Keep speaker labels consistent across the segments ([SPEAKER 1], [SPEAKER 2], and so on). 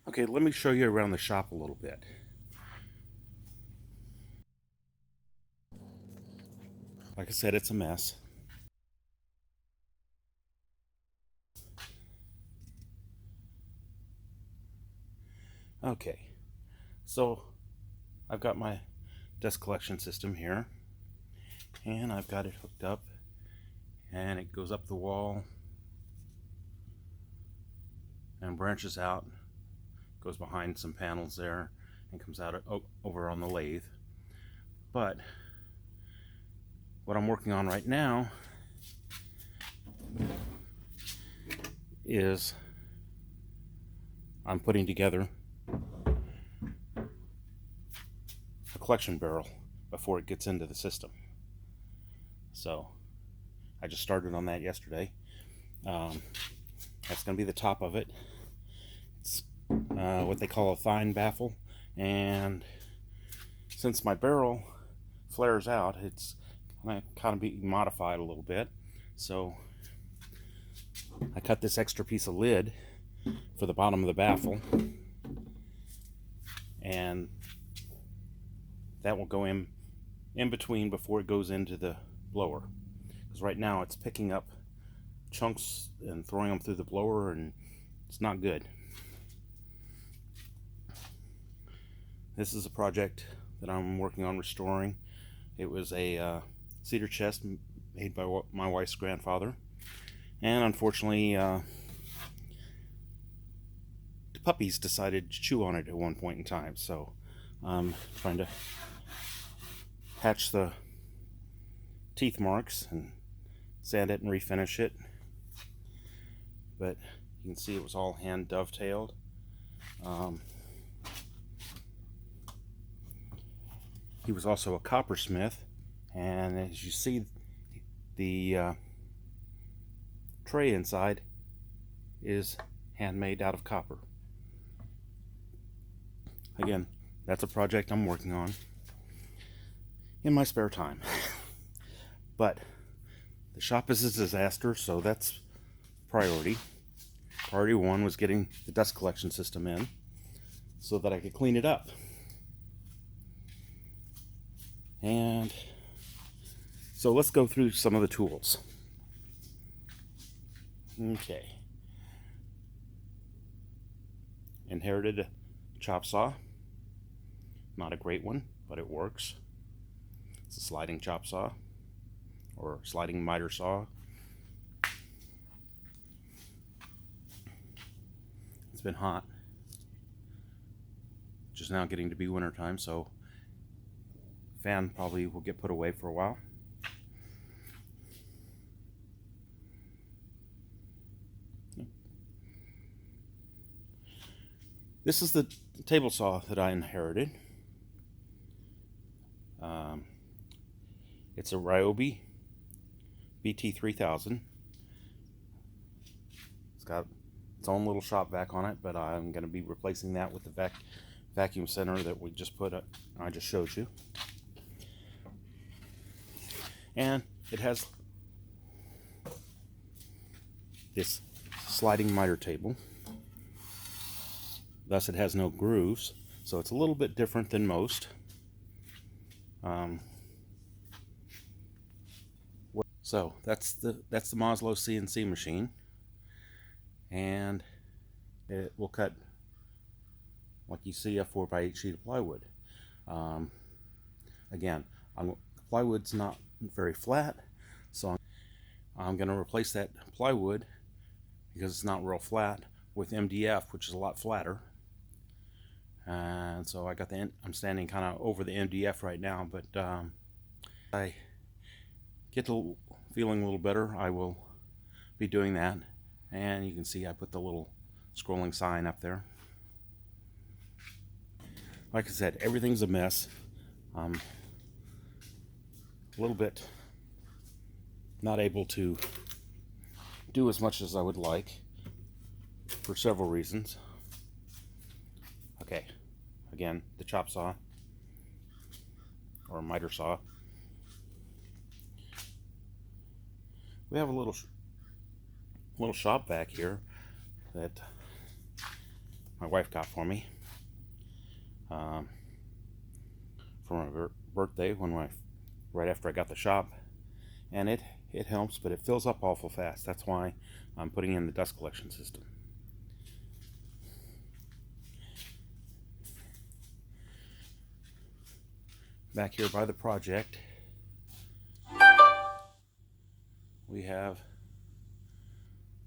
[SPEAKER 1] Okay, let me show you around the shop a little bit. Like I said, it's a mess. Okay, so I've got my dust collection system here, and I've got it hooked up, and it goes up the wall and branches out, goes behind some panels there, and comes out over on the lathe. But what I'm working on right now is I'm putting together a collection barrel before it gets into the system. So I just started on that yesterday. That's going to be the top of it. It's what they call a fine baffle, and since my barrel flares out, it's going to kind of be modified a little bit. So I cut this extra piece of lid for the bottom of the baffle, and that will go in between before it goes into the blower, because right now it's picking up chunks and throwing them through the blower, and it's not good. This is a project that I'm working on restoring. It was a cedar chest made by my wife's grandfather, and unfortunately the puppies decided to chew on it at one point in time, so I'm trying to patch the teeth marks and sand it and refinish it. But you can see it was all hand dovetailed. He was also a coppersmith, and as you see, the tray inside is handmade out of copper. Again, that's a project I'm working on in my spare time. But the shop is a disaster, so that's priority. Priority one was getting the dust collection system in so that I could clean it up. And so let's go through some of the tools. Okay. Inherited a chop saw. Not a great one, but it works. It's a sliding chop saw, or sliding miter saw. It's been hot. Just now getting to be winter time, so fan probably will get put away for a while. This is the table saw that I inherited. It's a Ryobi BT3000. It's got its own little shop vac on it, but I'm going to be replacing that with the vacuum center that we just put up. I just showed you. And it has this sliding miter table. Thus it has no grooves, so it's a little bit different than most. So that's the Maslow CNC machine, and it will cut, like you see, a 4x8 sheet of plywood. Again, the plywood's not very flat, so I'm going to replace that plywood, because it's not real flat, with MDF, which is a lot flatter. And so I'm standing kind of over the MDF right now, but I get to feeling a little better, I will be doing that. And you can see I put the little scrolling sign up there. Like I said, everything's a mess. A little bit not able to do as much as I would like for several reasons. Okay, again, the chop saw, or miter saw. We have a little shop vac here that my wife got for me for my birthday right after I got the shop, and it helps, but it fills up awful fast. That's why I'm putting in the dust collection system. Back here by the project, we have a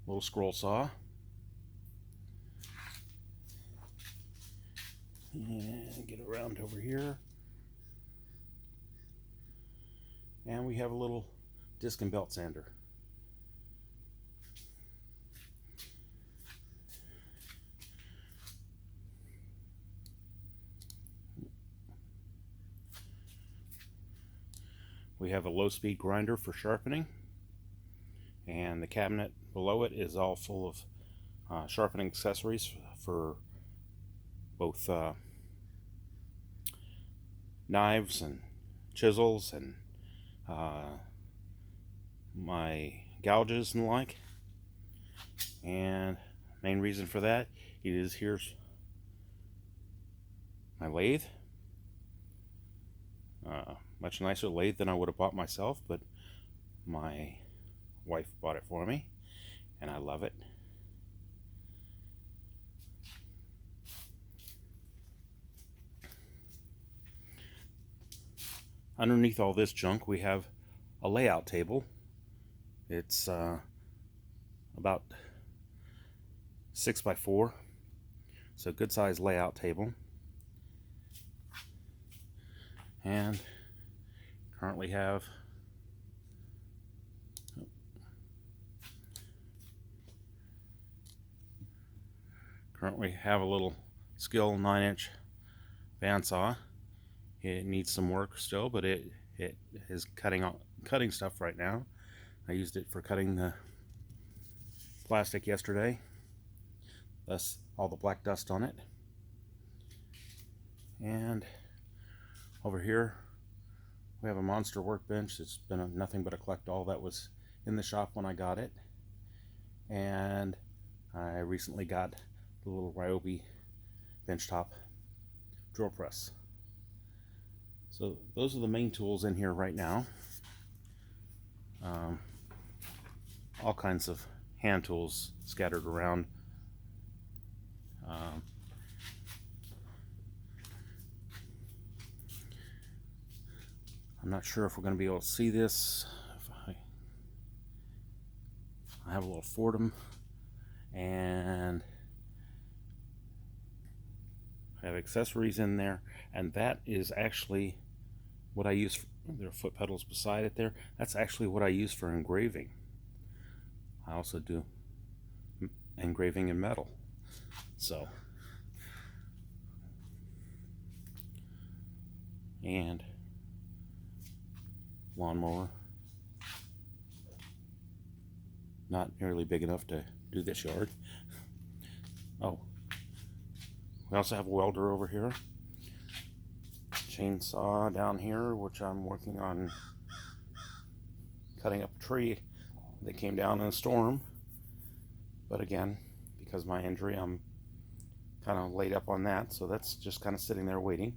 [SPEAKER 1] little scroll saw. And get around over here. And we have a little disc and belt sander. We have a low-speed grinder for sharpening, and the cabinet below it is all full of sharpening accessories for both knives and chisels and my gouges and the like. And main reason for that is here's my lathe. Much nicer lathe than I would have bought myself, but my wife bought it for me, and I love it. Underneath all this junk, we have a layout table. It's about 6 by 4, so good size layout table. And currently have a little Skill 9-inch bandsaw. It needs some work still, but it is cutting stuff right now. I used it for cutting the plastic yesterday, thus all the black dust on it. And over here we have a monster workbench. It's been nothing but a collect all that was in the shop when I got it, and I recently got the little Ryobi benchtop drill press. So those are the main tools in here right now. All kinds of hand tools scattered around. I'm not sure if we're going to be able to see this. I have a little Fordham, and I have accessories in there, and that is actually what I use. There are foot pedals beside it there. That's actually what I use for engraving. I also do engraving in metal. So, and lawnmower. Not nearly big enough to do this yard. Oh, we also have a welder over here. Chainsaw down here, which I'm working on cutting up a tree that came down in a storm. But again, because of my injury, I'm kind of laid up on that, so that's just kind of sitting there waiting.